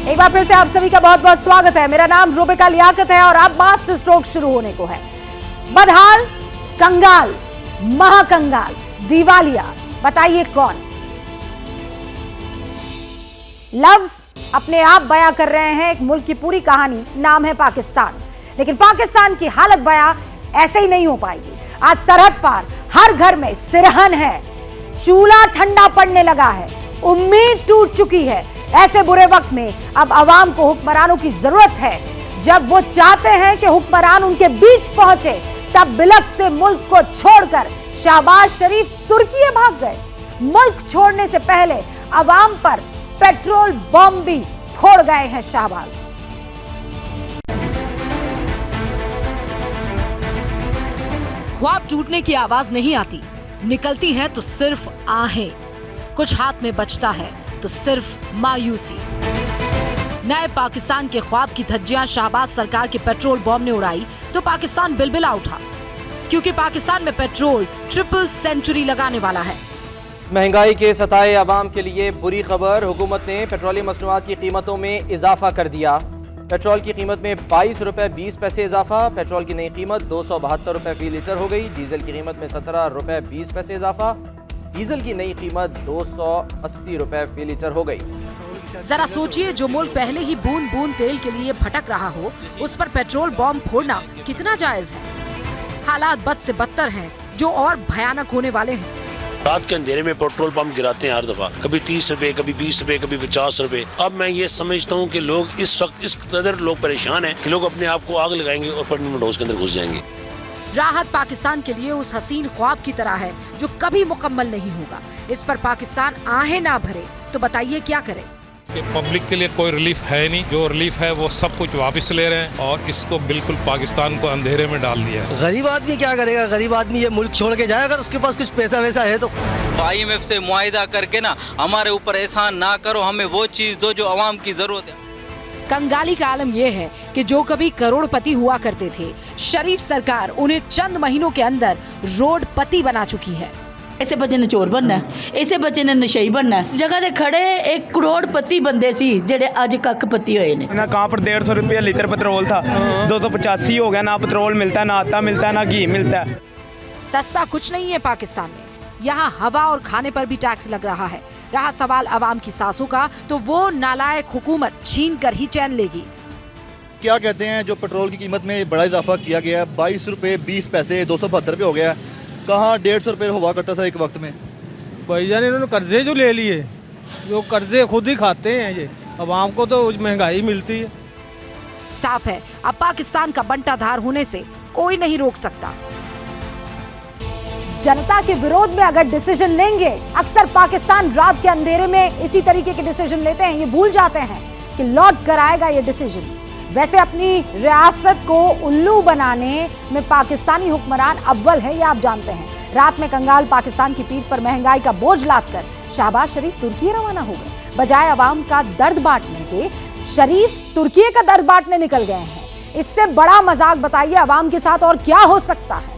एक बार फिर से आप सभी का बहुत बहुत स्वागत है। मेरा नाम रूबिका लियाकत है और अब मास्टर स्ट्रोक शुरू होने को है। बदहाल, कंगाल, महाकंगाल, दिवालिया, बताइए कौन? लफ्ज अपने आप बयां कर रहे हैं एक मुल्क की पूरी कहानी, नाम है पाकिस्तान। लेकिन पाकिस्तान की हालत बयां ऐसे ही नहीं हो पाएगी। आज सरहद पार हर घर में सिरहन है, चूल्हा ठंडा पड़ने लगा है, उम्मीद टूट चुकी है। ऐसे बुरे वक्त में अब अवाम को हुक्मरानों की जरूरत है। जब वो चाहते हैं कि हुक्मरान उनके बीच पहुंचे, तब बिलखते मुल्क को छोड़कर शहबाज शरीफ तुर्की भाग गए। मुल्क छोड़ने से पहले अवाम पर पेट्रोल बम भी फोड़ गए हैं शहबाज। ख्वाब टूटने की आवाज नहीं आती, निकलती है तो सिर्फ आहें। कुछ हाथ में बचता है तो सिर्फ मायूसी। नए पाकिस्तान के ख्वाब की धज्जियां शहबाज सरकार के पेट्रोल बम ने उड़ाई तो पाकिस्तान बिलबिला उठा, क्योंकि पाकिस्तान में पेट्रोल ट्रिपल सेंचुरी लगाने वाला है। महंगाई के सताए आवाम के लिए बुरी खबर। हुकूमत ने पेट्रोलियम मसनूआत की कीमतों में इजाफा कर दिया। पेट्रोल की कीमत में 22 रुपए 20 पैसे इजाफा। पेट्रोल की नई कीमत 272 रुपए फी लीटर हो गई। डीजल की कीमत में 17 रुपए 20 पैसे इजाफा। डीजल की नई कीमत 280 रुपए फी लीटर हो गई। जरा सोचिए, जो मुल्क पहले ही बूंद बूंद तेल के लिए भटक रहा हो, उस पर पेट्रोल बम फोड़ना कितना जायज है? हालात बद से बदतर हैं, जो और भयानक होने वाले हैं। रात के अंधेरे में पेट्रोल पंप गिराते हैं हर दफा, कभी 30 रुपए, कभी 20 रुपए, कभी 50 रुपए। अब मैं ये समझता हूँ कि लोग इस वक्त इस कदर लोग परेशान हैं कि लोग अपने आप को आग लगाएंगे और पेट्रोल डोज के अंदर घुस जाएंगे। राहत पाकिस्तान के लिए उस हसीन ख्वाब की तरह है जो कभी मुकम्मल नहीं होगा। इस पर पाकिस्तान आहें ना भरे तो बताइए क्या करे? पब्लिक के लिए कोई रिलीफ है नहीं। जो रिलीफ है वो सब कुछ वापस ले रहे हैं और इसको बिल्कुल पाकिस्तान को अंधेरे में डाल दिया है। गरीब आदमी क्या करेगा? गरीब आदमी ये मुल्क छोड़ के जाएगा अगर उसके पास कुछ पैसा वैसा है तो। IMF से मुआहिदा करके ना हमारे ऊपर एहसान ना करो, हमें वो चीज दो जो अवाम की जरूरत है। कंगाली का आलम यह है कि जो कभी करोड़पति हुआ करते थे, शरीफ सरकार उन्हें चंद महीनों के अंदर रोडपति बना चुकी है। ऐसे बच्चे ने चोर बनना, ऐसे बच्चे ने नशेई बनना। जगह दे खड़े एक करोड़पति बंदे सी जेडे आज कखपति होए ने। ना कहाँ पर 150 रुपया लीटर पेट्रोल था, 285 हो गया। ना पेट्रोल मिलता है, ना आटा मिलता है, ना घी मिलता है। सस्ता कुछ नहीं है पाकिस्तान में। यहाँ हवा और खाने पर भी टैक्स लग रहा है। रहा सवाल अवाम की सांसों का, तो वो नालायक हुकूमत छीन कर ही चैन लेगी। क्या कहते हैं, जो पेट्रोल की कीमत में बड़ा इजाफा किया गया है, 22 रुपए 20 पैसे 272 रुपये हो गया। कहाँ 150 रुपये हुआ करता था एक वक्त में। भाईजान इन्होंने कर्जे जो ले लिए, जो कर्जे खुद ही खाते हैं ये, अवाम को तो महंगाई मिलती है। साफ है, अब पाकिस्तान का बंटाधार होने से कोई नहीं रोक सकता। जनता के विरोध में अगर डिसीजन लेंगे, अक्सर पाकिस्तान रात के अंधेरे में इसी तरीके के डिसीजन लेते हैं। ये भूल जाते हैं कि लौट कर आएगा ये डिसीजन। वैसे अपनी रियासत को उल्लू बनाने में पाकिस्तानी हुक्मरान अव्वल है, ये आप जानते हैं। रात में कंगाल पाकिस्तान की पीठ पर महंगाई का बोझ लादकर शहबाज शरीफ तुर्की रवाना हो गए। बजाय अवाम का दर्द बांटने के, शरीफ तुर्की का दर्द बांटने निकल गए हैं। इससे बड़ा मजाक बताइए अवाम के साथ और क्या हो सकता है?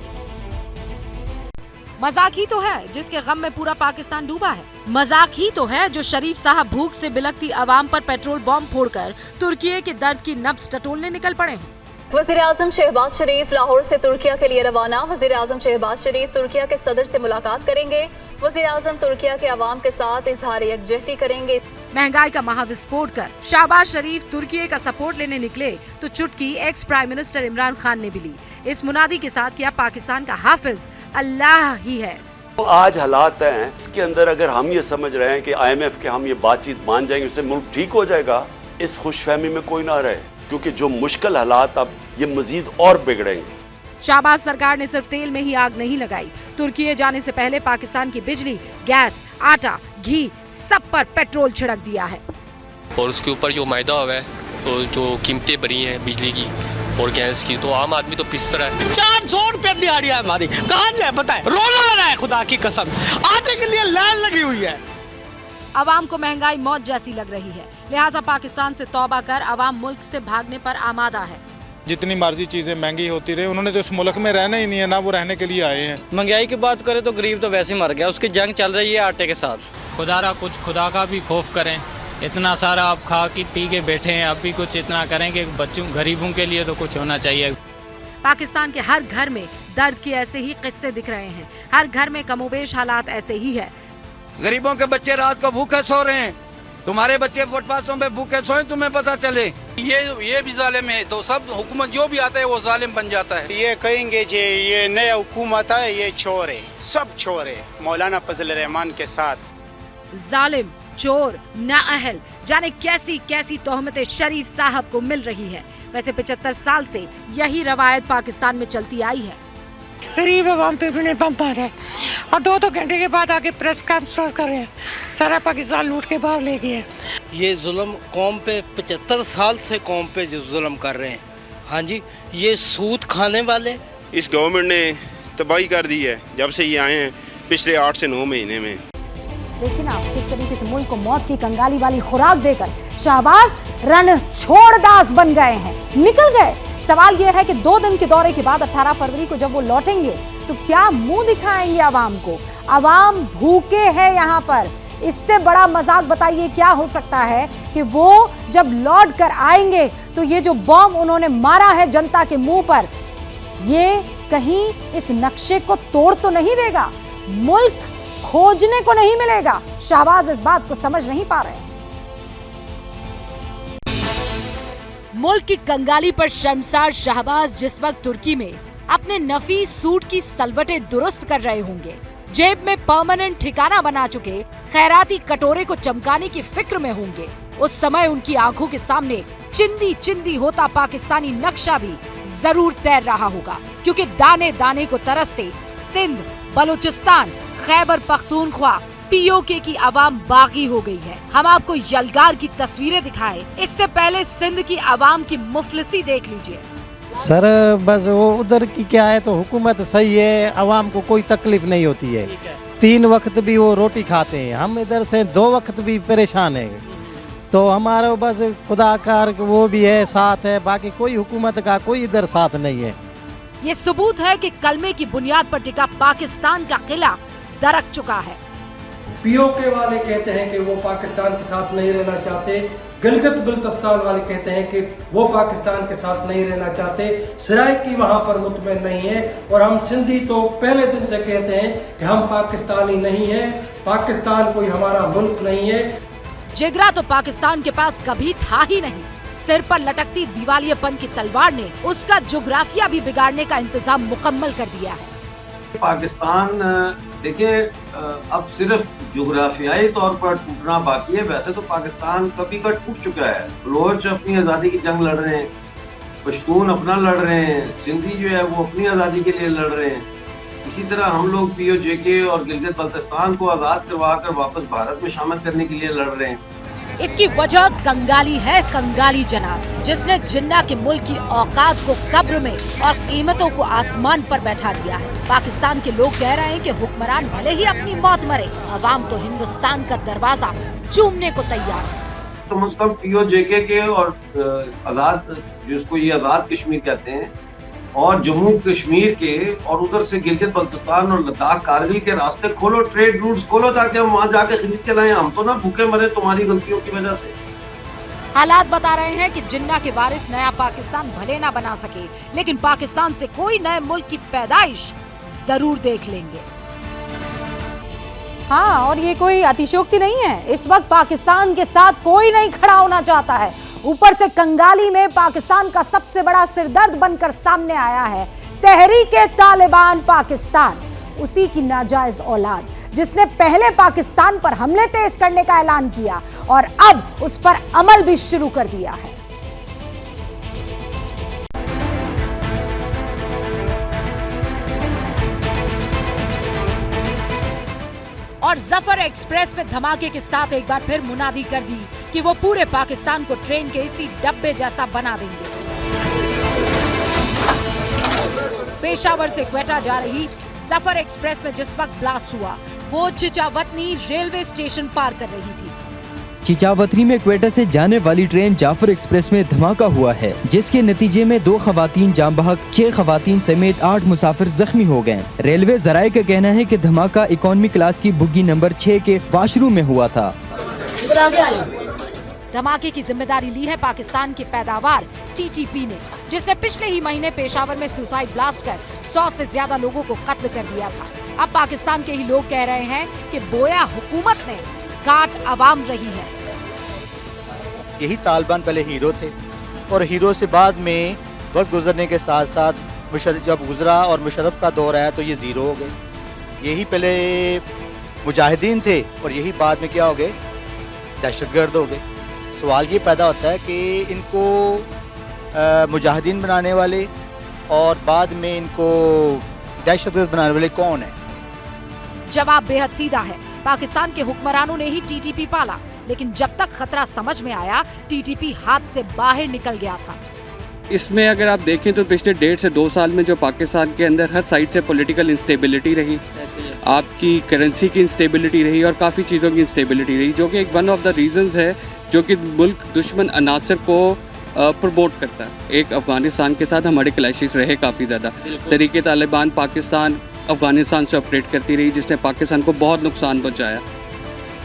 मजाक ही तो है जिसके गम में पूरा पाकिस्तान डूबा है। मजाक ही तो है जो शरीफ साहब भूख से बिलखती आवाम पर पेट्रोल बम फोड़कर तुर्की के दर्द की नब्ज टटोलने निकल पड़े हैं। वज़ीर-ए-आज़म शहबाज शरीफ लाहौर से तुर्किया के लिए रवाना। वज़ीर-ए-आज़म शहबाज शरीफ तुर्किया के सदर से मुलाकात करेंगे। वज़ीर-ए-आज़म तुर्किया के अवाम के साथ इजहार यकजहती करेंगे। महंगाई का महाविस्फोट कर शहबाज शरीफ तुर्की का सपोर्ट लेने निकले तो चुटकी ex prime minister Imran Khan ने भी ली। इस मुनादी के साथ किया पाकिस्तान का हाफिज अल्लाह ही है। तो आज हालात हैं, इसके अंदर अगर हम ये समझ रहे हैं कि IMF के हम ये बातचीत मान जाएंगे, उससे मुल्क ठीक हो जाएगा, इस खुशफहमी में कोई ना रहे, क्योंकि जो मुश्किल हालात अब ये मजीद और बिगड़ेंगे। शहबाज सरकार ने सिर्फ तेल में ही आग नहीं लगाई। तुर्की जाने से पहले पाकिस्तान की बिजली, गैस, आटा, घी सब पर पेट्रोल छिड़क दिया है। और उसके ऊपर जो मायदा हुआ है, तो जो कीमतें बढ़ी हैं बिजली की और गैस की, तो आम आदमी तो पिस रहा है। 400 रुपये दिहाड़ी है हमारी, कहाँ जाए बताए? रोना आ रहा है खुदा की कसम, आटे के लिए लाइन लगी हुई है। अवाम को महंगाई मौत जैसी लग रही है, लिहाजा पाकिस्तान से तौबा कर अवाम मुल्क से भागने पर आमादा है। जितनी मर्जी चीजें महंगी होती रही, उन्होंने तो इस मुल्क में रहना ही नहीं है, ना वो रहने के लिए आए हैं। महंगाई की बात करें तो गरीब तो वैसे ही मर गया, उसकी जंग चल रही है आटे के साथ। खुदारा कुछ खुदा का भी खौफ करें, इतना सारा आप खा के पी के बैठे हैं, अब भी कुछ इतना करें कि बच्चों गरीबों के लिए तो कुछ होना चाहिए। पाकिस्तान के हर घर में दर्द के ऐसे ही किस्से दिख रहे हैं। हर घर में कमोबेश हालात ऐसे ही है। गरीबों के बच्चे रात को भूखे सो रहे हैं, तुम्हारे बच्चे फुटपाथों पे भूखे सोए, तुम्हें पता चले। ये भी जालिम है, तो सब हुकूमत जो भी आता है वो जालिम बन जाता है। ये कहेंगे जे ये नया हुकूमत है, ये चोर है, सब चोर है, मौलाना फजल रहमान के साथ। जालिम, चोर, नाअहल, जाने कैसी कैसी तोहमतें शरीफ साहब को मिल रही है। वैसे 75 साल से यही रवायत पाकिस्तान में चलती आई है। गरीब आवाम पे भी बम मारा है और 2-2 घंटे के बाद आके प्रेस कॉन्फ्रेंस कर रहे हैं, सारा पाकिस्तान लूट के बाहर ले गए। ये जुल्म कौम पे 75 साल से कौम पे जो जुल्म कर रहे हैं, हाँ जी, ये सूद खाने वाले। इस गवर्नमेंट ने तबाही कर दी है जब से ये आए हैं, पिछले 8 से 9 महीने में। देखिए ना किस तरीके से मुल्क को मौत की कंगाली वाली खुराक देकर शहबाज रणछोड़दास बन गए हैं, निकल गए। सवाल यह है कि 2 दिन के दौरे के बाद 18 फरवरी को जब वो लौटेंगे तो क्या मुंह दिखाएंगे आवाम को। आवाम भूखे हैं यहाँ पर। इससे बड़ा मजाक बताइए क्या हो सकता है कि वो जब लौट कर आएंगे तो ये जो बम उन्होंने मारा है जनता के मुंह पर, ये कहीं इस नक्शे को तोड़ तो नहीं देगा, मुल्क खोजने को नहीं मिलेगा। शहबाज इस बात को समझ नहीं पा रहे हैं। मुल्क की कंगाली पर शर्मसार शहबाज जिस वक्त तुर्की में अपने नफीस सूट की सलवटें दुरुस्त कर रहे होंगे, जेब में परमानेंट ठिकाना बना चुके खैराती कटोरे को चमकाने की फिक्र में होंगे, उस समय उनकी आंखों के सामने चिंदी चिंदी होता पाकिस्तानी नक्शा भी जरूर तैर रहा होगा। क्योंकि दाने दाने को तरसते सिंध, बलूचिस्तान, खैबर पख्तूनख्वा, पीओके की आवाम बागी हो गई है। हम आपको यलगार की तस्वीरें दिखाएं, इससे पहले सिंध की आवाम की मुफलिसी देख लीजिए। सर बस वो उधर की क्या है, तो हुकूमत सही है, आवाम को कोई तकलीफ नहीं होती है। 3 वक्त भी वो रोटी खाते हैं, हम इधर से 2 वक्त भी परेशान है। तो हमारा बस खुदा का वो भी है, साथ है, बाकी कोई हुकूमत का कोई इधर साथ नहीं है। ये सबूत है कि कलमे की बुनियाद पर टिका पाकिस्तान का किला दरक चुका है। पीओके वाले कहते हैं कि वो पाकिस्तान के साथ नहीं रहना चाहते, गिलगित बल्तिस्तान वाले कहते हैं कि वो पाकिस्तान के साथ नहीं रहना चाहते, सराइकी वहाँ पर मुतमईन नहीं है, और हम सिंधी तो पहले दिन से कहते हैं कि हम पाकिस्तानी नहीं हैं, पाकिस्तान कोई हमारा मुल्क नहीं है। जिगरा तो पाकिस्तान के पास कभी था ही नहीं। सिर पर लटकती दिवालियेपन की तलवार ने उसका जोग्राफिया भी बिगाड़ने का इंतजाम मुकम्मल कर दिया है। पाकिस्तान देखिए अब सिर्फ जोग्राफियाई तौर पर टूटना बाकी है, वैसे तो पाकिस्तान कभी का टूट चुका है। बलोच अपनी आज़ादी की जंग लड़ रहे हैं, पश्तून अपना लड़ रहे हैं, सिंधी जो है वो अपनी आज़ादी के लिए लड़ रहे हैं। इसी तरह हम लोग पीओके और गिलगित बल्तिस्तान को आज़ाद करवा कर वापस भारत में शामिल करने के लिए लड़ रहे हैं। इसकी वजह कंगाली है, कंगाली जनाब, जिसने जिन्ना के मुल्क की औकात को कब्र में और कीमतों को आसमान पर बैठा दिया है। पाकिस्तान के लोग कह रहे हैं कि हुक्मरान भले ही अपनी मौत मरे, अवाम तो हिंदुस्तान का दरवाजा चूमने को तैयार है। कम से कम पीओके के और आज़ाद, जिसको ये आज़ाद कश्मीर कहते हैं, और जम्मू कश्मीर के और उधर से गिलगित बल्तिस्तान और लद्दाख कारगिल के रास्ते खोलो, ट्रेड रूट्स खोलो, ताकि हम वहाँ जाके खरीद के लाएं। हम तो ना भूखे मरे तुम्हारी गलतियों की वजह से। हालात बता रहे हैं कि जिन्ना के वारिस नया पाकिस्तान भले ना बना सके, लेकिन पाकिस्तान से कोई नए मुल्क की पैदाइश जरूर देख लेंगे। हाँ, और ये कोई अतिशयोक्ति नहीं है। इस वक्त पाकिस्तान के साथ कोई नहीं खड़ा होना चाहता है। ऊपर से कंगाली में पाकिस्तान का सबसे बड़ा सिरदर्द बनकर सामने आया है तहरीक-ए-तालिबान पाकिस्तान, उसी की नाजायज औलाद, जिसने पहले पाकिस्तान पर हमले तेज करने का ऐलान किया और अब उस पर अमल भी शुरू कर दिया है। और जफर एक्सप्रेस में धमाके के साथ एक बार फिर मुनादी कर दी कि वो पूरे पाकिस्तान को ट्रेन के इसी डब्बे जैसा बना देंगे। पेशावर से क्वेटा जा रही जफर एक्सप्रेस में जिस वक्त ब्लास्ट हुआ, वो चिचावतनी रेलवे स्टेशन पार कर रही थी। चिचावतनी में क्वेटा से जाने वाली ट्रेन जाफर एक्सप्रेस में धमाका हुआ है, जिसके नतीजे में 2 खवातीन जाम बहक, 6 खवातीन समेत 8 मुसाफिर जख्मी हो गए। रेलवे जराये का कहना है कि धमाका इकोनॉमी क्लास की बुग्गी नंबर 6 के वाशरूम में हुआ था। धमाके की जिम्मेदारी ली है पाकिस्तान की पैदावार टीटीपी ने, जिसने पिछले ही महीने पेशावर में सुसाइड ब्लास्ट कर 100 से ज्यादा लोगों को कत्ल कर दिया था। अब पाकिस्तान के ही लोग कह रहे हैं कि बोया हुकूमत ने काट अवाम रही है। यही तालिबान पहले हीरो थे और हीरो से बाद में वक्त गुजरने के साथ साथ जब गुजरा और मुशर्रफ का दौर आया तो ये ज़ीरो हो गए। यही पहले मुजाहिदीन थे और यही बाद में क्या हो गए, दहशतगर्द हो गए। सवाल ये पैदा होता है कि इनको मुजाहिदीन बनाने वाले और बाद में इनको दहशतगर्द बनाने वाले कौन है? जवाब बेहद सीधा है। पाकिस्तान के हुक्मरानों ने ही टीटीपी पाला, लेकिन जब तक खतरा समझ में आया टीटीपी हाथ से बाहर निकल गया था। इसमें अगर आप देखें तो पिछले 1.5 से 2 साल में जो पाकिस्तान के अंदर हर साइड से पॉलिटिकल इंस्टेबिलिटी रही, आपकी करेंसी की इंस्टेबिलिटी रही और काफ़ी चीज़ों की इंस्टेबिलिटी रही, जो कि एक वन ऑफ द रीजंस है जो कि मुल्क दुश्मन अनासर को प्रमोट करता है। एक अफ़गानिस्तान के साथ हमारे क्लैशेस रहे काफ़ी ज़्यादा। तरीके तालिबान पाकिस्तान अफ़गानिस्तान से ऑपरेट करती रही, जिसने पाकिस्तान को बहुत नुकसान पहुँचाया।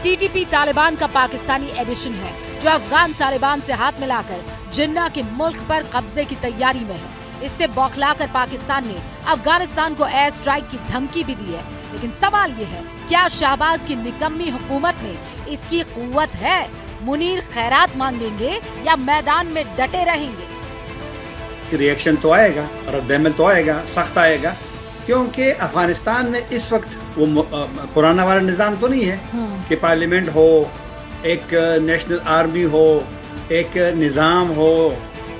टीटीपी तालिबान का पाकिस्तानी एडिशन है जो अफगान तालिबान से हाथ मिलाकर जिन्ना के मुल्क पर कब्जे की तैयारी में है। इससे बौखलाकर पाकिस्तान ने अफगानिस्तान को एयर स्ट्राइक की धमकी भी दी है। लेकिन सवाल ये है, क्या शहबाज की निकम्मी हुकूमत में इसकी कुव्वत है? मुनीर खैरात मांगेंगे या मैदान में डटे रहेंगे? रिएक्शन तो आएगा, रद्द-ए-अमल तो आएगा, सख्त आएगा, क्योंकि अफगानिस्तान में इस वक्त वो पुराना वाला निज़ाम तो नहीं है कि पार्लियामेंट हो, एक नेशनल आर्मी हो, एक निज़ाम हो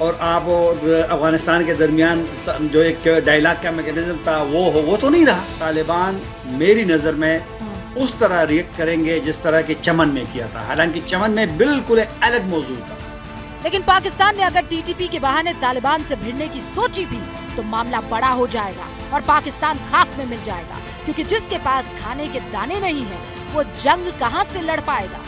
और आप अफगानिस्तान के दरमियान जो एक डायलॉग का मैकेनिज्म था वो हो, वो तो नहीं रहा। तालिबान मेरी नज़र में उस तरह रिएक्ट करेंगे जिस तरह के चमन में किया था, हालांकि चमन में बिल्कुल एक अलग मौजूद था। लेकिन पाकिस्तान ने अगर टीटीपी के बहाने तालिबान से भिड़ने की सोची भी तो मामला बड़ा हो जाएगा और पाकिस्तान खाक में मिल जाएगा, क्योंकि जिसके पास खाने के दाने नहीं है वो जंग कहां से लड़ पाएगा।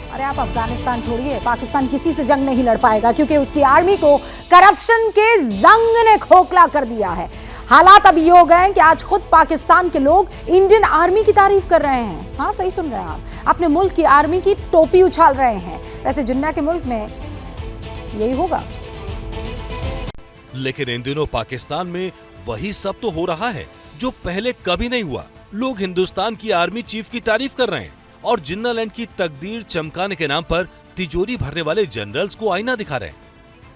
अरे आप अफगानिस्तान छोड़िए, पाकिस्तान किसी से जंग नहीं लड़ पाएगा क्योंकि उसकी आर्मी को करप्शन के जंग ने खोखला कर दिया है। हालात अब ये हो गए हैं कि आज खुद पाकिस्तान के लोग इंडियन आर्मी की तारीफ कर रहे हैं। हाँ, सही सुन रहे हैं आप, अपने मुल्क की आर्मी की टोपी उछाल रहे हैं। वैसे जिन्ना के मुल्क में यही होगा। लेकिन इन दिनों पाकिस्तान में वही सब तो हो रहा है जो पहले कभी नहीं हुआ। लोग हिंदुस्तान की आर्मी चीफ की तारीफ कर रहे हैं और जिन्ना लैंड की तकदीर चमकाने के नाम पर तिजोरी भरने वाले जनरल्स को आईना दिखा रहे हैं।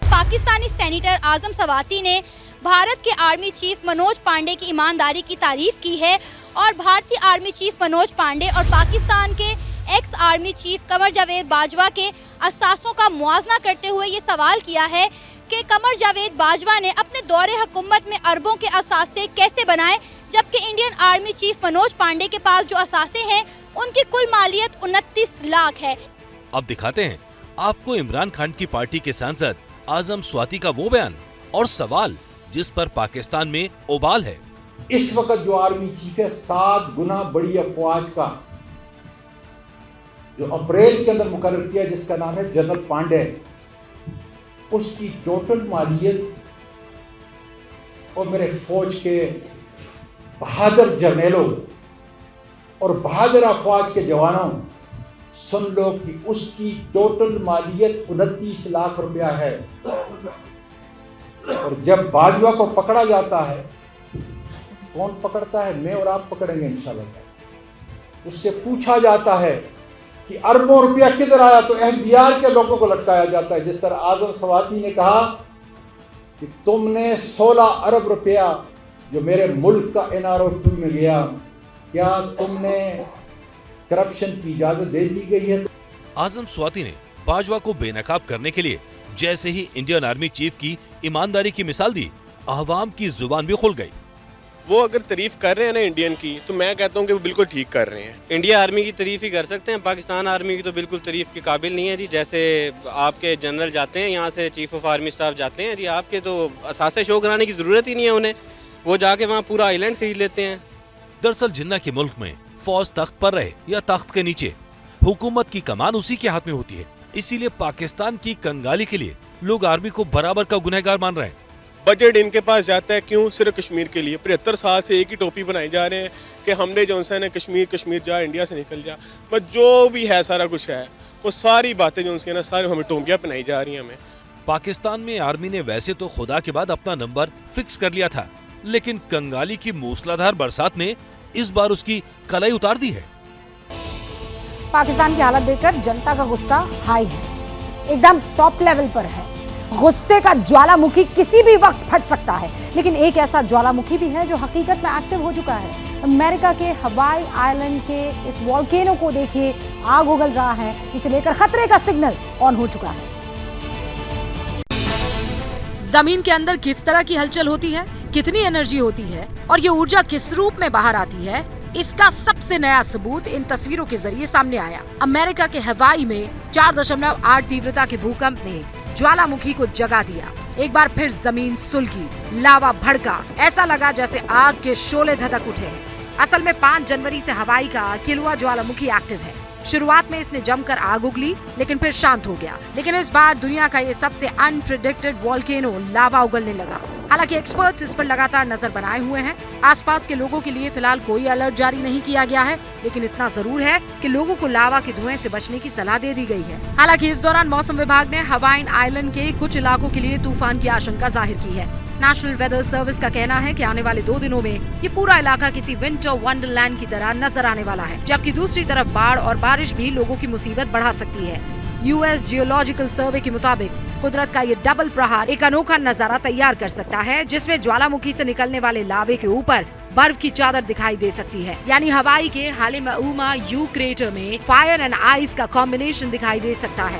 पाकिस्तानी सेनेटर आजम सवाती ने भारत के आर्मी चीफ मनोज पांडे की ईमानदारी की तारीफ की है और भारतीय आर्मी चीफ मनोज पांडे और पाकिस्तान के ex army chief Qamar Javed Bajwa के असासों का मुआवजा करते हुए ये सवाल किया है कि कमर जावेद बाजवा ने अपने दौरे हुकूमत में अरबों के असासे कैसे बनाए, जबकि Indian army chief Manoj Pande के पास जो असासे हैं उनकी कुल मालियत 29 लाख है। अब दिखाते हैं आपको इमरान खान की पार्टी के सांसद आजम स्वाति का वो बयान और सवाल जिस पर पाकिस्तान में उबाल है। इस वक्त जो आर्मी चीफ है 7 गुना बड़ी अफवाज का जो अप्रैल के अंदर मुकर्रर किया, जिसका नाम है जनरल पांडे, उसकी टोटल मालियत और मेरे फौज के बहादुर जर्नेलों और बहादुर अफवाज के जवानों, सुन लो कि उसकी टोटल मालियत 29 लाख रुपया है। और जब बाजवा को पकड़ा जाता है, कौन पकड़ता है? मैं और आप पकड़ेंगे इंशाल्लाह। उससे पूछा जाता है कि अरबों रुपया किधर आया, तो एहतियार के लोगों को लटकाया जाता है। जिस तरह आजम सवाती ने कहा कि तुमने 16 अरब रुपया जो मेरे मुल्क का NRO2 में गया, क्या तुमने करप्शन की इजाजत दे दी गई है? आजम स्वाति ने बाजवा को बेनकाब करने के लिए जैसे ही इंडियन आर्मी चीफ की ईमानदारी की मिसाल दी, अवाम की जुबान भी खुल गई। वो अगर तारीफ कर रहे हैं ना इंडियन की, तो मैं कहता हूँ कि वो बिल्कुल ठीक कर रहे हैं। इंडिया आर्मी की तारीफ ही कर सकते हैं, पाकिस्तान आर्मी की तो बिल्कुल तारीफ के काबिल नहीं है जी। जैसे आपके जनरल जाते हैं यहाँ से, चीफ ऑफ आर्मी स्टाफ जाते हैं जी, आपके तो असासे शो कराने की जरूरत ही नहीं है उन्हें, वो जाके वहाँ पूरा आइलैंड खरीद लेते हैं। दरअसल जिन्ना के मुल्क में फौज तख्त पर रहे या तख्त के नीचे, हुकूमत की कमान उसी के हाथ में होती है। इसीलिए पाकिस्तान की कंगाली के लिए लोग आर्मी को बराबर का गुनहगार मान रहे हैं। बजट इनके पास जाता है क्यों? सिर्फ कश्मीर के लिए। 75 साल से एक ही टोपी बनाई जा रहे हैं कि हमने जो है कश्मीर जा, इंडिया से निकल जा। बस जो भी है सारा कुछ है वो सारी बातें जो उनकी ना सारी हमें टोपियां पहनाई जा रही हैं हमें। पाकिस्तान में आर्मी ने वैसे तो खुदा के बाद अपना नंबर फिक्स कर लिया था, लेकिन कंगाली की मूसलाधार बरसात ने इस बार उसकी कलाई उतार दी है। पाकिस्तान की हालत देखकर जनता का गुस्सा हाई है, एकदम टॉप लेवल पर है। गुस्से का ज्वालामुखी किसी भी वक्त फट सकता है, लेकिन एक ऐसा ज्वालामुखी भी है जो हकीकत में एक्टिव हो चुका है। अमेरिका के हवाई आइलैंड के इस वॉल्केनो को देखिए, आग उगल रहा है, इसे लेकर खतरे का सिग्नल ऑन हो चुका है। जमीन के अंदर किस तरह की हलचल होती है, कितनी एनर्जी होती है और ये ऊर्जा किस रूप में बाहर आती है, इसका सबसे नया सबूत इन तस्वीरों के जरिए सामने आया। अमेरिका के हवाई में 4.8 तीव्रता के भूकंप ने ज्वालामुखी को जगा दिया। एक बार फिर जमीन सुलगी, लावा भड़का, ऐसा लगा जैसे आग के शोले धधक उठे हैं। असल में 5 जनवरी से हवाई का किलुआ ज्वालामुखी एक्टिव है। शुरुआत में इसने जमकर आग उगली, लेकिन फिर शांत हो गया। लेकिन इस बार दुनिया का ये सबसे अनप्रेडिक्टेड वॉल्केनो लावा उगलने लगा। हालांकि एक्सपर्ट्स इस पर लगातार नजर बनाए हुए हैं। आसपास के लोगों के लिए फिलहाल कोई अलर्ट जारी नहीं किया गया है, लेकिन इतना जरूर है कि लोगों को लावा के धुएं से बचने की सलाह दे दी गई है। हालांकि इस दौरान मौसम विभाग ने हवाई आइलैंड के कुछ इलाकों के लिए तूफान की आशंका जाहिर की है। नेशनल वेदर सर्विस का कहना है कि आने वाले 2 दिनों में ये पूरा इलाका किसी विंटर वंडरलैंड की तरह नजर आने वाला है, जबकि दूसरी तरफ बाढ़ और बारिश भी लोगों की मुसीबत बढ़ा सकती है। यूएस जियोलॉजिकल सर्वे के मुताबिक कुदरत का ये डबल प्रहार एक अनोखा नजारा तैयार कर सकता है, जिसमें ज्वालामुखी से निकलने वाले लावे के ऊपर बर्फ की चादर दिखाई दे सकती है। यानी हवाई के हालिमाउमा यू क्रेटर में फायर एंड आइस का कॉम्बिनेशन दिखाई दे सकता है।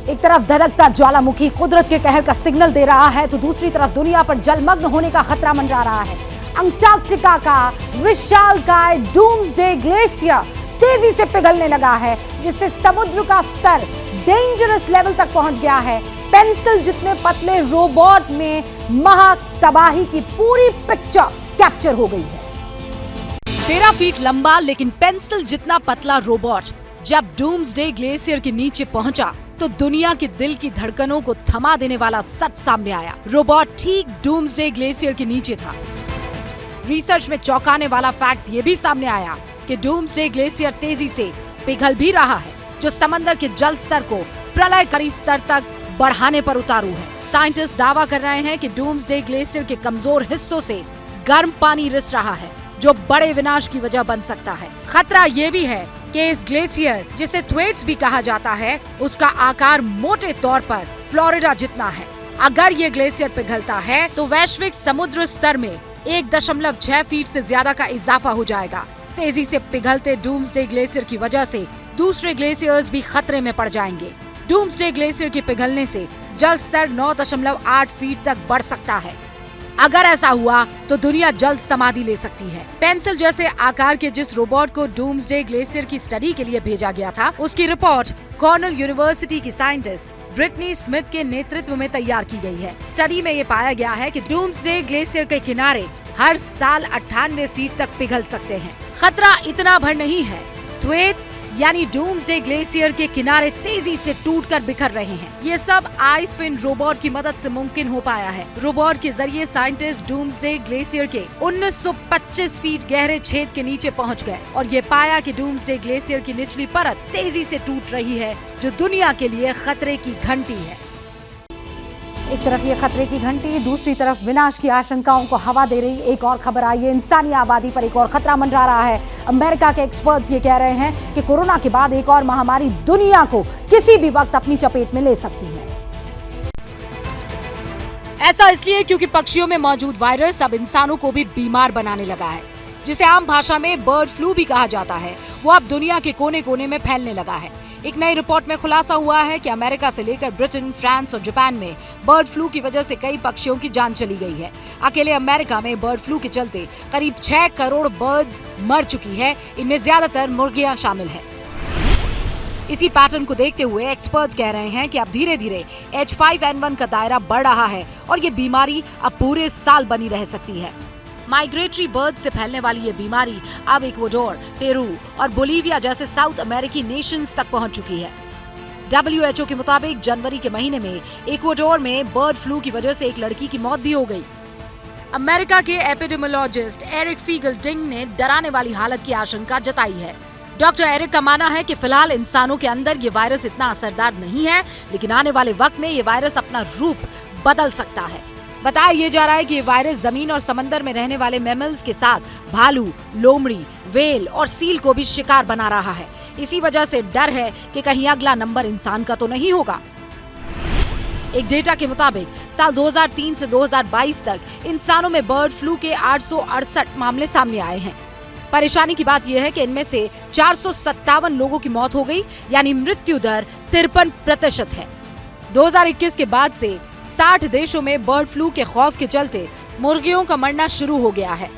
एक तरफ धधकता ज्वालामुखी कुदरत के कहर का सिग्नल दे रहा है, तो दूसरी तरफ दुनिया पर जलमग्न होने का खतरा मंडरा रहा है। अंटार्कटिका का विशालकाय डूम्सडे ग्लेशियर तेजी से पिघलने लगा है, जिससे समुद्र का स्तर डेंजरस लेवल तक पहुंच गया है। पेंसिल जितने पतले रोबोट में महा तबाही की पूरी पिक्चर कैप्चर हो गई है। 13 फीट लंबा लेकिन पेंसिल जितना पतला रोबोट जब डूम्सडे ग्लेशियर के नीचे पहुंचा, तो दुनिया के दिल की धड़कनों को थमा देने वाला सच सामने आया। रोबोट ठीक डूम्सडे ग्लेशियर के नीचे था। रिसर्च में चौंकाने वाला फैक्ट ये भी सामने आया कि डूम्सडे ग्लेशियर तेजी से पिघल भी रहा है, जो समंदर के जल स्तर को प्रलयकारी स्तर तक बढ़ाने पर उतारू है। साइंटिस्ट दावा कर रहे हैं कि डूम्सडे ग्लेशियर के कमजोर हिस्सों से गर्म पानी रिस रहा है, जो बड़े विनाश की वजह बन सकता है। खतरा ये भी है कि इस ग्लेशियर, जिसे थ्वेट्स भी कहा जाता है, उसका आकार मोटे तौर पर फ्लोरिडा जितना है। अगर ये ग्लेशियर पिघलता है तो वैश्विक समुद्र स्तर में 1.6 फीट से ज्यादा का इजाफा हो जाएगा। तेजी से पिघलते डूम्सडे ग्लेशियर की वजह से दूसरे ग्लेशियर्स भी खतरे में पड़ जाएंगे। डूम्सडे ग्लेशियर के पिघलने से जल स्तर 9.8 फीट तक बढ़ सकता है। अगर ऐसा हुआ तो दुनिया जल्द समाधि ले सकती है। पेंसिल जैसे आकार के जिस रोबोट को डूम्सडे ग्लेशियर की स्टडी के लिए भेजा गया था, उसकी रिपोर्ट कॉर्नेल यूनिवर्सिटी की साइंटिस्ट ब्रिटनी स्मिथ के नेतृत्व में तैयार की गई है। स्टडी में ये पाया गया है कि डूम्सडे ग्लेशियर के किनारे हर साल 98 फीट तक पिघल सकते हैं। खतरा इतना भर नहीं है। थ्वेट्स यानी डूम्सडे ग्लेशियर के किनारे तेजी से टूटकर बिखर रहे हैं। ये सब आइस फिन रोबोट की मदद से मुमकिन हो पाया है। रोबोट के जरिए साइंटिस्ट डूम्सडे ग्लेशियर के 1925 फीट गहरे छेद के नीचे पहुंच गए और ये पाया कि डूम्सडे ग्लेशियर की निचली परत तेजी से टूट रही है, जो दुनिया के लिए खतरे की घंटी है। एक तरफ ये खतरे की घंटी, दूसरी तरफ विनाश की आशंकाओं को हवा दे रही एक और खबर आई है। इंसानी आबादी पर एक और खतरा मंडरा रहा है। अमेरिका के एक्सपर्ट्स ये कह रहे हैं कि कोरोना के बाद एक और महामारी दुनिया को किसी भी वक्त अपनी चपेट में ले सकती है। ऐसा इसलिए क्योंकि पक्षियों में मौजूद वायरस अब इंसानों को भी बीमार बनाने लगा है, जिसे आम भाषा में बर्ड फ्लू भी कहा जाता है। वो अब दुनिया के कोने कोने में फैलने लगा है। एक नई रिपोर्ट में खुलासा हुआ है कि अमेरिका से लेकर ब्रिटेन, फ्रांस और जापान में बर्ड फ्लू की वजह से कई पक्षियों की जान चली गई है। अकेले अमेरिका में बर्ड फ्लू के चलते करीब 6 करोड़ बर्ड्स मर चुकी है। इनमें ज्यादातर मुर्गियां शामिल हैं। इसी पैटर्न को देखते हुए एक्सपर्ट्स कह रहे हैं कि अब धीरे धीरे H5N1 का दायरा बढ़ रहा है और ये बीमारी अब पूरे साल बनी रह सकती है। माइग्रेटरी बर्ड से फैलने वाली ये बीमारी अब इक्वाडोर, पेरू और बोलीविया जैसे साउथ अमेरिकी नेशंस तक पहुंच चुकी है। WHO के मुताबिक जनवरी के महीने में इक्वाडोर में बर्ड फ्लू की वजह से एक लड़की की मौत भी हो गई। अमेरिका के एपिडेमियोलॉजिस्ट एरिक फीगल-डिंग ने डराने वाली हालत की आशंका जताई है। डॉक्टर एरिक का मानना है कि फिलहाल इंसानों के अंदर ये वायरस इतना असरदार नहीं है, लेकिन आने वाले वक्त में ये वायरस अपना रूप बदल सकता है। बताया ये जा रहा है कि ये वायरस जमीन और समंदर में रहने वाले मैमल्स के साथ भालू, लोमड़ी, व्हेल और सील को भी शिकार बना रहा है। इसी वजह से डर है कि कहीं अगला नंबर इंसान का तो नहीं होगा। एक डेटा के मुताबिक साल 2003 से 2022 तक इंसानों में बर्ड फ्लू के 868 मामले सामने आए हैं। परेशानी की बात यह है कि इनमें से 457 लोगों की मौत हो गई, यानी मृत्यु दर 53% है। 2021 के बाद से 60 देशों में बर्ड फ्लू के खौफ के चलते मुर्गियों का मरना शुरू हो गया है।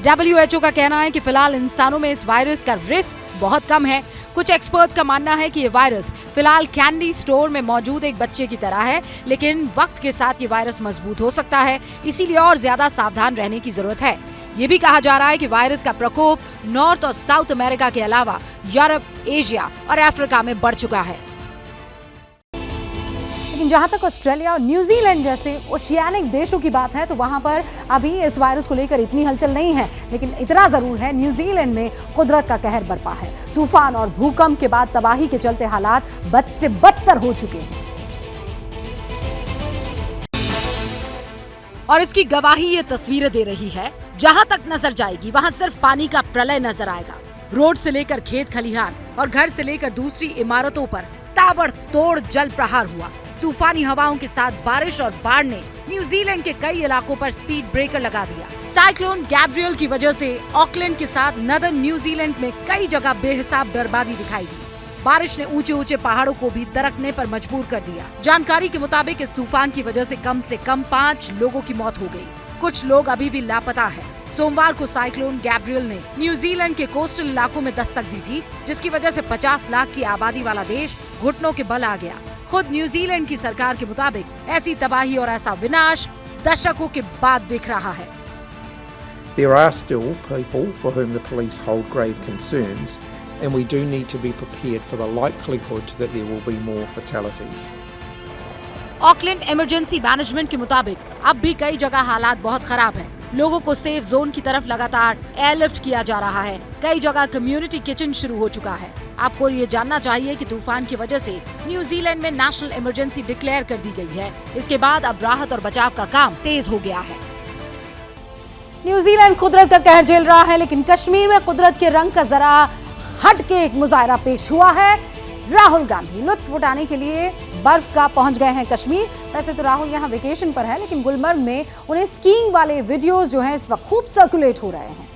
WHO का कहना है कि फिलहाल इंसानों में इस वायरस का रिस्क बहुत कम है। कुछ एक्सपर्ट्स का मानना है कि ये वायरस फिलहाल कैंडी स्टोर में मौजूद एक बच्चे की तरह है, लेकिन वक्त के साथ ये वायरस मजबूत हो सकता है, इसीलिए और ज्यादा सावधान रहने की जरूरत है। ये भी कहा जा रहा है कि वायरस का प्रकोप नॉर्थ और साउथ अमेरिका के अलावा यूरोप, एशिया और अफ्रीका में बढ़ चुका है। लेकिन जहां तक ऑस्ट्रेलिया और न्यूजीलैंड जैसे ओशियानिक देशों की बात है तो वहां पर अभी इस वायरस को लेकर इतनी हलचल नहीं है, लेकिन इतना जरूर है न्यूजीलैंड में कुदरत का कहर बरपा है। तूफान और भूकंप के बाद तबाही के चलते हालात बद से बदतर हो चुके हैं और इसकी गवाही ये तस्वीरें दे रही है। जहां तक नजर जाएगी वहां सिर्फ पानी का प्रलय नजर आएगा। रोड से लेकर खेत खलिहान और घर से लेकर दूसरी इमारतों पर ताबड़तोड़ जल प्रहार हुआ। तूफानी हवाओं के साथ बारिश और बाढ़ ने न्यूजीलैंड के कई इलाकों पर स्पीड ब्रेकर लगा दिया। साइक्लोन गैब्रियल की वजह से ऑकलैंड के साथ नदर्न न्यूजीलैंड में कई जगह बेहिसाब बर्बादी दिखाई दी। बारिश ने ऊंचे ऊंचे पहाड़ों को भी दरकने पर मजबूर कर दिया। जानकारी के मुताबिक इस तूफान की वजह से कम 5 लोगों की मौत हो गई। कुछ लोग अभी भी लापता हैं। सोमवार को साइक्लोन गैब्रियल ने न्यूजीलैंड के कोस्टल इलाकों में दस्तक दी थी, जिसकी वजह से 50 लाख की आबादी वाला देश घुटनों के बल आ गया। खुद न्यूजीलैंड की सरकार के मुताबिक ऐसी तबाही और ऐसा विनाश दशकों के बाद दिख रहा है। There are still people for whom the police hold grave concerns, and we do need to be prepared for the likelihood that there will be more fatalities. Auckland emergency management के मुताबिक अब भी कई जगह हालात बहुत खराब हैं। लोगों को सेफ जोन की तरफ लगातार एयरलिफ्ट किया जा रहा है। कई जगह कम्युनिटी किचन शुरू हो चुका है। आपको ये जानना चाहिए कि तूफान की वजह से न्यूजीलैंड में नेशनल इमरजेंसी डिक्लेयर कर दी गई है। इसके बाद अब राहत और बचाव का काम तेज हो गया है। न्यूजीलैंड कुदरत का कहर झेल रहा है, लेकिन कश्मीर में कुदरत के रंग का जरा हट के एक मुजाहरा पेश हुआ है। राहुल गांधी लुत्फ उठाने के लिए बर्फ का पहुंच गए हैं कश्मीर। वैसे तो राहुल यहां वेकेशन पर है, लेकिन गुलमर्ग में उन्हें स्कीइंग वाले वीडियोस जो हैं इस वक्त खूब सर्कुलेट हो रहे हैं।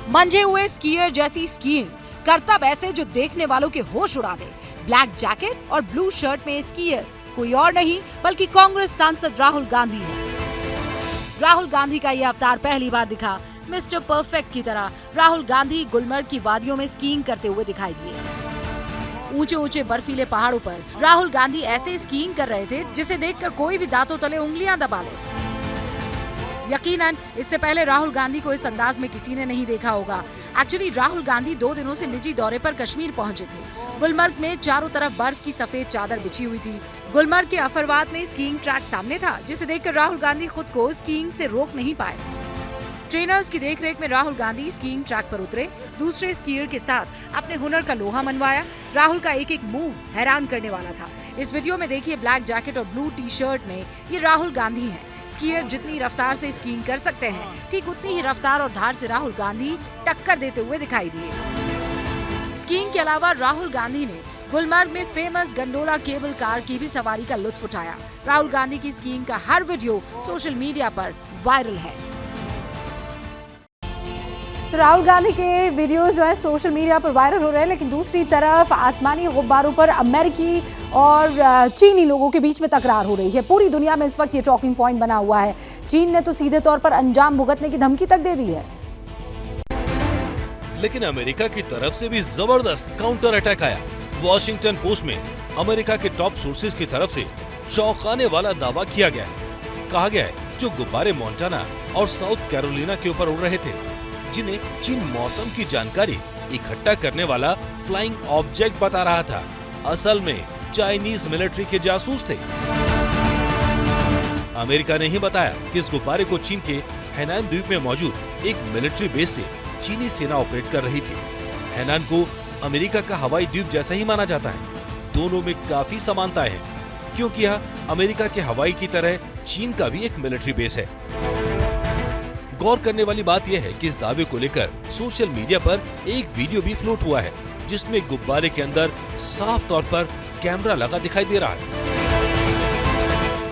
मंझे हुए स्कीयर जैसी स्कीइंग, करतब ऐसे जो देखने वालों के होश उड़ा दे। ब्लैक जैकेट और ब्लू शर्ट में स्कीयर कोई और नहीं बल्कि कांग्रेस सांसद राहुल गांधी है। राहुल गांधी का यह अवतार पहली बार दिखा मिस्टर परफेक्ट की तरह। राहुल गांधी गुलमर्ग की वादियों में स्कीइंग करते हुए दिखाई दिए। ऊंचे ऊंचे बर्फीले पहाड़ों पर राहुल गांधी ऐसे स्कीइंग कर रहे थे जिसे देखकर कोई भी दांतों तले उंगलियां दबा ले। यकीनन इससे पहले राहुल गांधी को इस अंदाज में किसी ने नहीं देखा होगा। एक्चुअली राहुल गांधी 2 दिनों से निजी दौरे पर कश्मीर पहुंचे थे। गुलमर्ग में चारों तरफ बर्फ की सफेद चादर बिछी हुई थी। गुलमर्ग के अफरवाद में स्कीइंग ट्रैक सामने था, जिसे देखकर राहुल गांधी खुद को स्कीइंग से रोक नहीं पाए। ट्रेनर्स की देखरेख में राहुल गांधी स्कीइंग ट्रैक पर उतरे। दूसरे स्कीयर के साथ अपने हुनर का लोहा मनवाया। राहुल का एक एक मूव हैरान करने वाला था। इस वीडियो में देखिए, ब्लैक जैकेट और ब्लू टी शर्ट में ये राहुल गांधी हैं। स्कीयर जितनी रफ्तार से स्कीइंग कर सकते हैं, ठीक उतनी ही रफ्तार और धार से राहुल गांधी टक्कर देते हुए दिखाई दिए। स्कीइंग के अलावा राहुल गांधी ने गुलमर्ग में फेमस गंडोला केबल कार की भी सवारी का लुत्फ उठाया। राहुल गांधी की स्कीइंग का हर वीडियो सोशल मीडिया पर वायरल है। तो राहुल गांधी के वीडियोस जो है सोशल मीडिया पर वायरल हो रहे हैं, लेकिन दूसरी तरफ आसमानी गुब्बारों पर अमेरिकी और चीनी लोगों के बीच में तकरार हो रही है। पूरी दुनिया में इस वक्त ये टॉकिंग पॉइंट बना हुआ है। चीन ने तो सीधे तौर पर अंजाम भुगतने की धमकी तक दे दी है। लेकिन अमेरिका की तरफ से भी जबरदस्त काउंटर अटैक आया। वॉशिंगटन पोस्ट में अमेरिका के टॉप सोर्सेज की तरफ से चौंकाने वाला दावा किया गया है। कहा गया है जो गुब्बारे मोंटाना और साउथ कैरोलिना के ऊपर उड़ रहे थे, जिन्हें चीन मौसम की जानकारी इकट्ठा करने वाला फ्लाइंग ऑब्जेक्ट बता रहा था, असल में चाइनीज मिलिट्री के जासूस थे। अमेरिका ने ही बताया कि इस गुब्बारे को चीन के हैनान द्वीप में मौजूद एक मिलिट्री बेस से चीनी सेना ऑपरेट कर रही थी। हैनान को अमेरिका का हवाई द्वीप जैसा ही माना जाता है। दोनों में काफी समानताएं हैं, क्योंकि यह अमेरिका के हवाई की तरह चीन का भी एक मिलिट्री बेस है। गौर करने वाली बात यह है कि इस दावे को लेकर सोशल मीडिया पर एक वीडियो भी फ्लोट हुआ है, जिसमें गुब्बारे के अंदर साफ तौर पर कैमरा लगा दिखाई दे रहा है।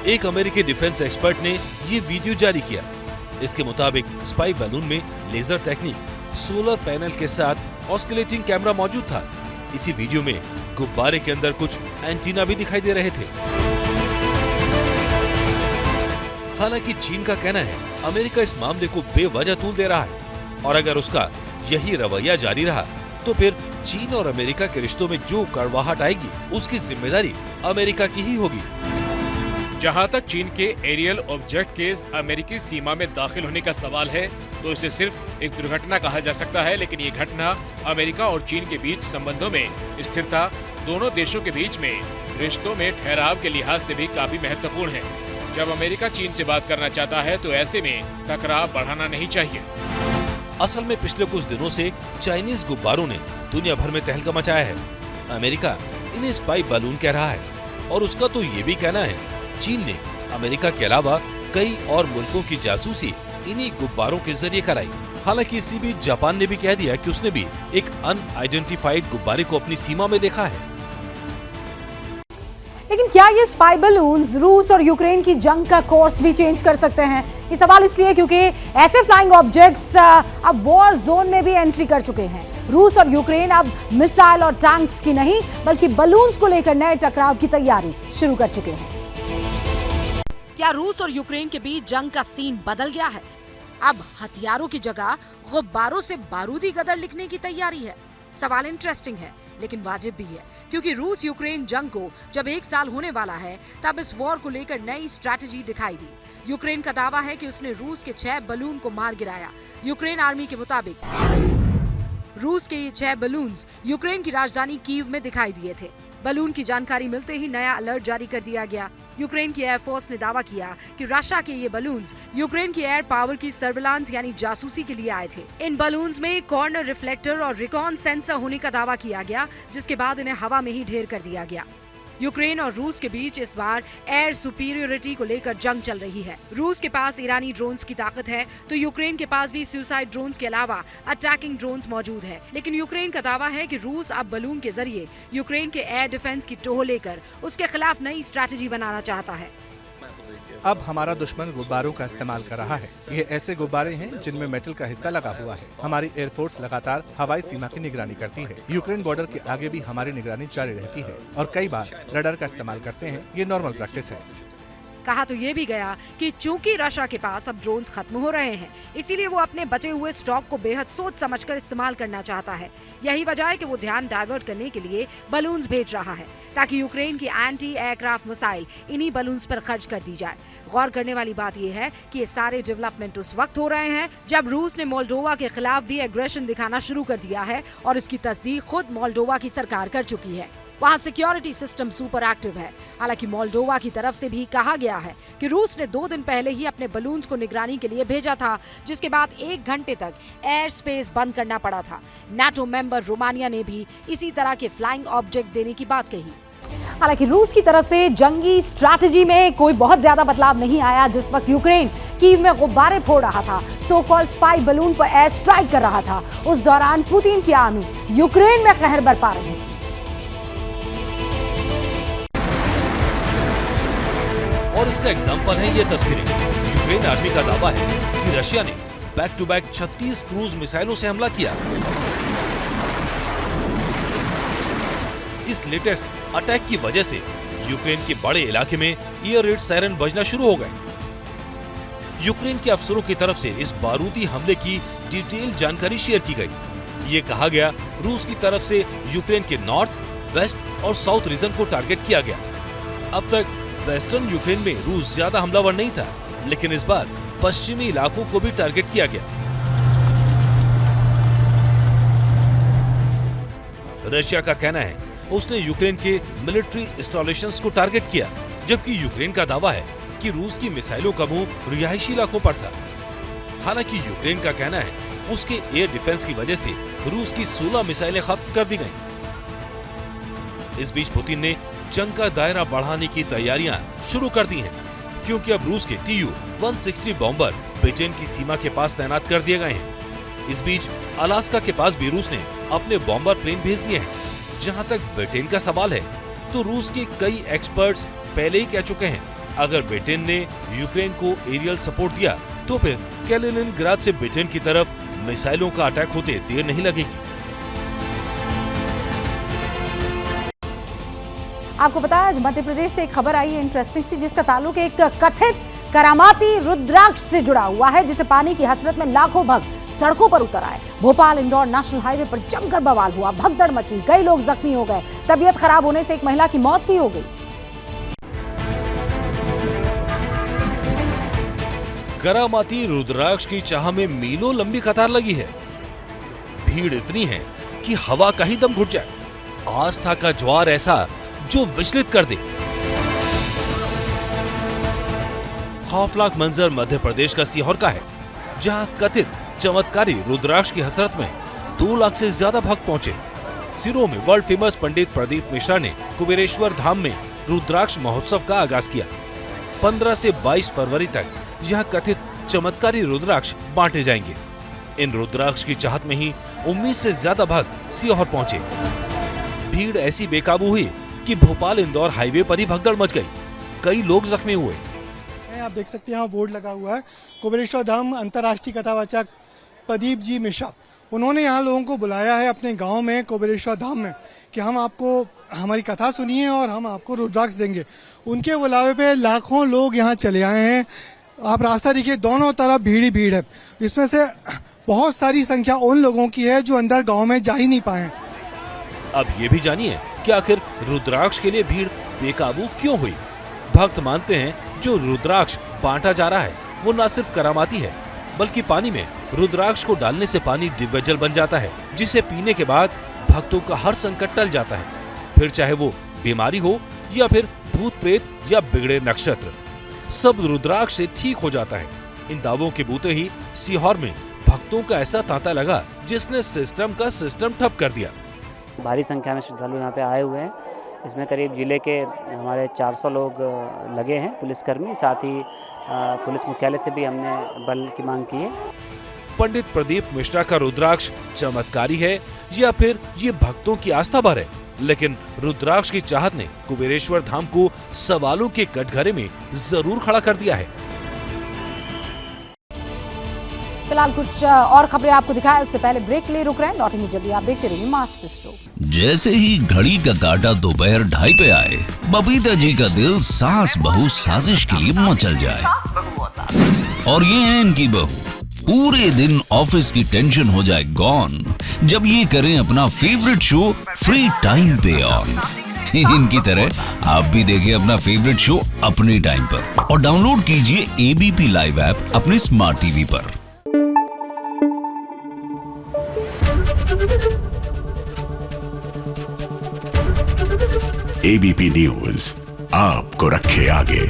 एक अमेरिकी डिफेंस एक्सपर्ट ने ये वीडियो जारी किया। इसके मुताबिक स्पाई बैलून में लेजर टेक्निक, सोलर पैनल के साथ ऑस्किलेटिंग कैमरा मौजूद था। इसी वीडियो में गुब्बारे के अंदर कुछ एंटीना भी दिखाई दे रहे थे। हालांकि चीन का कहना है अमेरिका इस मामले को बेवजह तूल दे रहा है, और अगर उसका यही रवैया जारी रहा तो फिर चीन और अमेरिका के रिश्तों में जो कड़वाहट आएगी उसकी जिम्मेदारी अमेरिका की ही होगी। जहां तक चीन के एरियल ऑब्जेक्ट के अमेरिकी सीमा में दाखिल होने का सवाल है, तो इसे सिर्फ एक दुर्घटना कहा जा सकता है, लेकिन ये घटना अमेरिका और चीन के बीच संबंधों में स्थिरता, दोनों देशों के बीच में रिश्तों में ठहराव के लिहाज से भी काफी महत्वपूर्ण है। जब अमेरिका चीन से बात करना चाहता है तो ऐसे में टकराव बढ़ाना नहीं चाहिए। असल में पिछले कुछ दिनों से चाइनीज गुब्बारों ने दुनिया भर में तहलका मचाया है। अमेरिका इन्हें स्पाई बैलून कह रहा है, और उसका तो ये भी कहना है चीन ने अमेरिका के अलावा कई और मुल्कों की जासूसी इन्हीं गुब्बारों के जरिए कराई। हालांकि इसी बीच जापान ने भी कह दिया कि उसने भी एक अनआइडेंटिफाइड गुब्बारे को अपनी सीमा में देखा है। लेकिन क्या ये स्पाई बलून्स रूस और यूक्रेन की जंग का कोर्स भी चेंज कर सकते हैं? ये सवाल इसलिए क्योंकि ऐसे फ्लाइंग ऑब्जेक्ट्स अब वॉर जोन में भी एंट्री कर चुके हैं। रूस और यूक्रेन अब मिसाइल और टैंक्स की नहीं बल्कि बलून्स को लेकर नए टकराव की तैयारी शुरू कर चुके हैं। क्या रूस और यूक्रेन के बीच जंग का सीन बदल गया है? अब हथियारों की जगह गुब्बारों से बारूदी गदर लिखने की तैयारी है। सवाल इंटरेस्टिंग है लेकिन वाजिब भी है, क्योंकि रूस यूक्रेन जंग को जब 1 साल होने वाला है तब इस वॉर को लेकर नई स्ट्रैटेजी दिखाई दी। यूक्रेन का दावा है कि उसने रूस के 6 बलून को मार गिराया। यूक्रेन आर्मी के मुताबिक रूस के ये 6 बलून्स यूक्रेन की राजधानी कीव में दिखाई दिए थे। बलून की जानकारी मिलते ही नया अलर्ट जारी कर दिया गया। यूक्रेन की एयरफोर्स ने दावा किया कि रशिया के ये बलून्स यूक्रेन की एयर पावर की सर्विलांस यानी जासूसी के लिए आए थे। इन बलून्स में कॉर्नर रिफ्लेक्टर और रिकॉन सेंसर होने का दावा किया गया, जिसके बाद इन्हें हवा में ही ढेर कर दिया गया। यूक्रेन और रूस के बीच इस बार एयर सुपीरियरिटी को लेकर जंग चल रही है। रूस के पास ईरानी ड्रोन्स की ताकत है तो यूक्रेन के पास भी सुसाइड ड्रोन्स के अलावा अटैकिंग ड्रोन्स मौजूद है। लेकिन यूक्रेन का दावा है कि रूस अब बलून के जरिए यूक्रेन के एयर डिफेंस की टोह लेकर उसके खिलाफ नई स्ट्रैटेजी बनाना चाहता है। अब हमारा दुश्मन गुब्बारों का इस्तेमाल कर रहा है। ये ऐसे गुब्बारे हैं जिनमें मेटल का हिस्सा लगा हुआ है। हमारी एयरफोर्स लगातार हवाई सीमा की निगरानी करती है। यूक्रेन बॉर्डर के आगे भी हमारी निगरानी जारी रहती है और कई बार रडार का इस्तेमाल करते हैं। ये नॉर्मल प्रैक्टिस है। कहा तो ये भी गया कि चूंकि रशिया के पास अब ड्रोन्स खत्म हो रहे हैं, इसीलिए वो अपने बचे हुए स्टॉक को बेहद सोच समझकर इस्तेमाल करना चाहता है। यही वजह है कि वो ध्यान डाइवर्ट करने के लिए बलून्स भेज रहा है ताकि यूक्रेन की एंटी एयरक्राफ्ट मिसाइल इन्हीं बलून्स पर खर्च कर दी जाए। गौर करने वाली बात यह है कि ये सारे डेवलपमेंट उस वक्त हो रहे हैं जब रूस ने मोल्डोवा के खिलाफ भी एग्रेशन दिखाना शुरू कर दिया है, और इसकी तस्दीक खुद मोल्डोवा की सरकार कर चुकी है। वहाँ सिक्योरिटी सिस्टम सुपर एक्टिव है। हालांकि मोल्डोवा की तरफ से भी कहा गया है कि रूस ने 2 दिन पहले ही अपने बलून्स को निगरानी के लिए भेजा था, जिसके बाद 1 घंटे तक एयर स्पेस बंद करना पड़ा था। नाटो मेंबर रोमानिया ने भी इसी तरह के फ्लाइंग ऑब्जेक्ट देने की बात कही। हालांकि रूस की तरफ से जंगी स्ट्रैटेजी में कोई बहुत ज्यादा बदलाव नहीं आया। जिस वक्त यूक्रेन कीव में गुब्बारे फोड़ रहा था, सो कॉल्ड स्पाई बलून पर एयर स्ट्राइक कर रहा था, उस दौरान पुतिन की आर्मी यूक्रेन में कहर बरपा रही थी। और इसका एग्जाम्पल है ये तस्वीरें। यूक्रेन आर्मी का दावा है कि रशिया ने बैक टू बैक 36 क्रूज मिसाइलों से हमला किया। इस लेटेस्ट अटैक की वजह से यूक्रेन के बड़े इलाके में एयर रेड सायरन बजना शुरू हो गए। यूक्रेन के अफसरों की तरफ से इस बारूदी हमले की डिटेल जानकारी शेयर की गई। ये कहा गया रूस की तरफ से यूक्रेन के नॉर्थ, वेस्ट और साउथ रीजन को टारगेट किया गया। अब तक वेस्टर्न यूक्रेन में रूस ज्यादा हमलावर नहीं था, लेकिन इस बार पश्चिमी इलाकों को भी टारगेट किया गया। रशिया का कहना है उसने यूक्रेन के मिलिट्री इंस्टॉलेशंस को टारगेट किया, जबकि यूक्रेन का दावा है कि रूस की मिसाइलों का मुंह रिहायशी इलाकों पर था। हालांकि यूक्रेन का कहना है उसके एयर डिफेंस की वजह से रूस की 16 मिसाइलें खत्म कर दी गईं। इस बीच पुतिन ने जंग का दायरा बढ़ाने की तैयारियां शुरू कर दी हैं, क्योंकि अब रूस के Tu-160 बॉम्बर ब्रिटेन की सीमा के पास तैनात कर दिए गए हैं। इस बीच अलास्का के पास भी रूस ने अपने बॉम्बर प्लेन भेज दिए हैं। जहां तक ब्रिटेन का सवाल है, तो रूस के कई एक्सपर्ट्स पहले ही कह चुके हैं, अगर ब्रिटेन ने यूक्रेन को एरियल सपोर्ट दिया तो फिर कैलिनिनग्राद से ब्रिटेन की तरफ मिसाइलों का अटैक होते देर नहीं लगेगी। आपको पता है आज मध्य प्रदेश से एक खबर आई है इंटरेस्टिंग सी, जिसका ताल्लुक एक कथित करामाती रुद्राक्ष से जुड़ा हुआ है, जिसे पाने की हसरत में लाखों भक्त सड़कों पर उतर आए। भोपाल इंदौर नेशनल हाईवे पर जमकर बवाल हुआ, भगदड़ मची, कई लोग जख्मी हो गए, तबीयत खराब होने से एक महिला की मौत भी हो गई। करामाती रुद्राक्ष की चाह में मीलों लंबी कतार लगी है। भीड़ इतनी है कि हवा का ही दम घुट जाए। आस्था का ज्वार ऐसा जो विचलित कर दे। खौफनाक मंजर मध्य प्रदेश का सीहोर का है, जहां कथित चमत्कारी रुद्राक्ष की हसरत में 2 लाख से ज्यादा भक्त पहुंचे। सिरों में वर्ल्ड फेमस पंडित प्रदीप मिश्रा ने कुबेरेश्वर धाम में रुद्राक्ष महोत्सव का आगाज किया। 15 से 22 फरवरी तक यह कथित चमत्कारी रुद्राक्ष बांटे जाएंगे। इन रुद्राक्ष की चाहत में ही 19 से ज्यादा भक्त सीहोर पहुंचे। भीड़ ऐसी बेकाबू हुई कि भोपाल इंदौर हाईवे पर ही भगदड़ मच गई। कई लोग जख्मी हुए। आप देख सकते हैं यहाँ बोर्ड लगा हुआ है, कुबेरेश्वर धाम अंतर्राष्ट्रीय कथावाचक प्रदीप जी मिश्रा। उन्होंने यहाँ लोगों को बुलाया है अपने गांव में कुबेरेश्वर धाम में कि हम आपको हमारी कथा सुनिए और हम आपको रुद्राक्ष देंगे। उनके बुलावे पे लाखों लोग यहाँ चले आए हैं। आप रास्ता देखिए, दोनों तरफ भीड़ ही भीड़ है। इसमें से बहुत सारी संख्या उन लोगों की है जो अंदर गाँव में जा ही नहीं पाए। अब ये भी जानिए कि आखिर रुद्राक्ष के लिए भीड़ बेकाबू क्यों हुई। भक्त मानते हैं जो रुद्राक्ष बांटा जा रहा है वो न सिर्फ करामाती है, बल्कि पानी में रुद्राक्ष को डालने से पानी दिव्य जल बन जाता है, जिसे पीने के बाद भक्तों का हर संकट टल जाता है। फिर चाहे वो बीमारी हो या फिर भूत प्रेत या बिगड़े नक्षत्र, सब रुद्राक्ष से ठीक हो जाता है। इन दावों के बूते ही सीहोर में भक्तों का ऐसा तांता लगा जिसने सिस्टम का सिस्टम ठप कर दिया। भारी संख्या में श्रद्धालु यहाँ पे आए हुए हैं। इसमें करीब जिले के हमारे 400 लोग लगे हैं पुलिसकर्मी, साथ ही पुलिस मुख्यालय से भी हमने बल की मांग की है। पंडित प्रदीप मिश्रा का रुद्राक्ष चमत्कारी है या फिर ये भक्तों की आस्था भर है, लेकिन रुद्राक्ष की चाहत ने कुबेरेश्वर धाम को सवालों के कटघरे में जरूर खड़ा कर दिया है। फिलहाल कुछ और खबरें आपको दिखाएं, उससे पहले ब्रेक के लिए रुक रहे हैं, लौटेंगे जल्दी। आप देखते रहिए मास्टर स्ट्रोक। जैसे ही घड़ी का काटा दोपहर 2:30 पे आए, बबीता जी का दिल सास बहू साजिश के लिए मचल जाए। और ये है इनकी बहू, पूरे दिन ऑफिस की टेंशन हो जाए गॉन जब ये करें अपना फेवरेट शो फ्री टाइम पे ऑन। इनकी तरह आप भी देखिए अपना फेवरेट शो अपने टाइम पर और डाउनलोड कीजिए ABP लाइव ऐप अपने स्मार्ट टीवी पर। ABP न्यूज आपको रखे आगे।